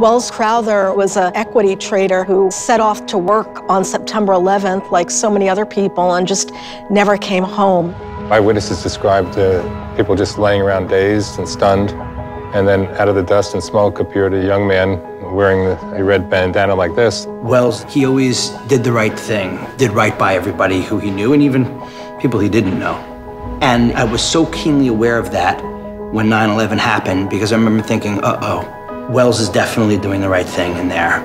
Welles Crowther was an equity trader who set off to work on September 11th, like so many other people, and just never came home. Eyewitnesses described people just laying around dazed and stunned, and then out of the dust and smoke appeared a young man wearing a red bandana like this. Welles, he always did the right thing, did right by everybody who he knew, and even people he didn't know. And I was so keenly aware of that when 9/11 happened, because I remember thinking, uh-oh, Welles is definitely doing the right thing in there.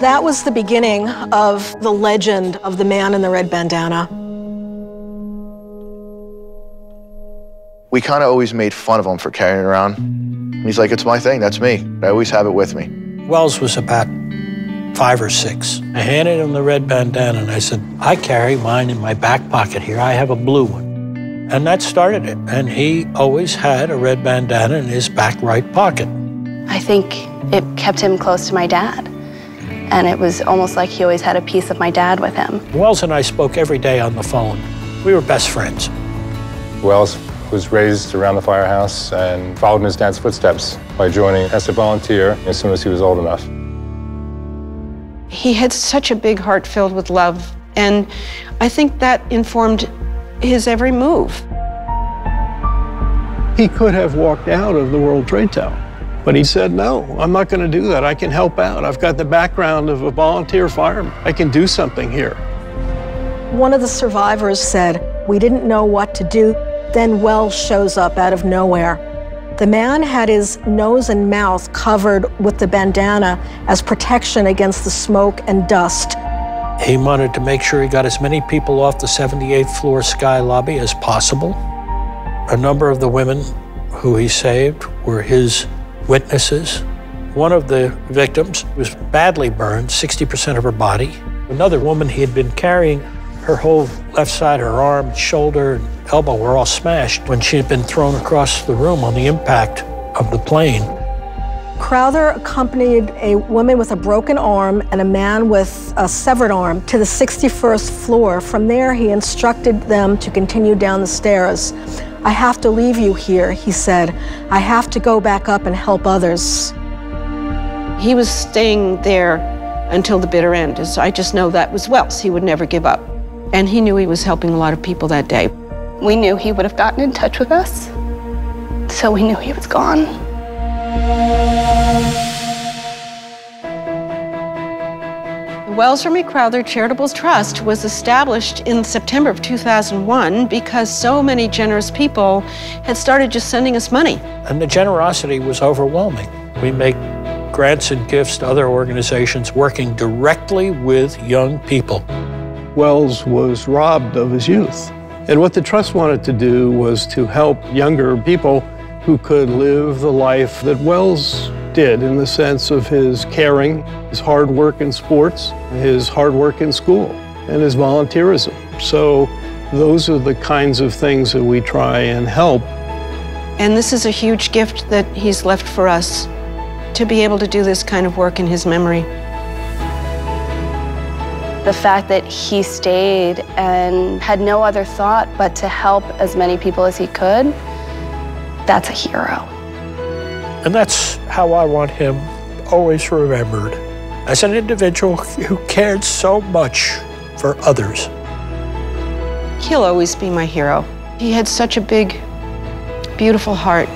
That was the beginning of the legend of the man in the red bandana. We kind of always made fun of him for carrying it around. And he's like, it's my thing, that's me. I always have it with me. Welles was about 5 or 6. I handed him the red bandana and I said, I carry mine in my back pocket here. I have a blue one. And that started it. And he always had a red bandana in his back right pocket. I think it kept him close to my dad. And it was almost like he always had a piece of my dad with him. Welles and I spoke every day on the phone. We were best friends. Welles was raised around the firehouse and followed in his dad's footsteps by joining as a volunteer as soon as he was old enough. He had such a big heart filled with love, and I think that informed his every move. He could have walked out of the World Trade Tower, but he said, no, I'm not going to do that. I can help out. I've got the background of a volunteer fireman. I can do something here. One of the survivors said, we didn't know what to do. Then Welles shows up out of nowhere. The man had his nose and mouth covered with the bandana as protection against the smoke and dust. He wanted to make sure he got as many people off the 78th floor sky lobby as possible. A number of the women who he saved were his witnesses. One of the victims was badly burned, 60% of her body. Another woman, he had been carrying her whole left side, her arm, shoulder, and elbow were all smashed when she had been thrown across the room on the impact of the plane. Crowther accompanied a woman with a broken arm and a man with a severed arm to the 61st floor. From there, he instructed them to continue down the stairs. I have to leave you here, he said. I have to go back up and help others. He was staying there until the bitter end. So I just know that was Welles. He would never give up. And he knew he was helping a lot of people that day. We knew he would have gotten in touch with us, so we knew he was gone. The Welles Crowther Charitable Trust was established in September of 2001 because so many generous people had started just sending us money. And the generosity was overwhelming. We make grants and gifts to other organizations working directly with young people. Welles was robbed of his youth. And what the trust wanted to do was to help younger people who could live the life that Welles did, in the sense of his caring, his hard work in sports, his hard work in school, and his volunteerism. So those are the kinds of things that we try and help. And this is a huge gift that he's left for us, to be able to do this kind of work in his memory. The fact that he stayed and had no other thought but to help as many people as he could, that's a hero. And that's how I want him always remembered, as an individual who cared so much for others. He'll always be my hero. He had such a big, beautiful heart.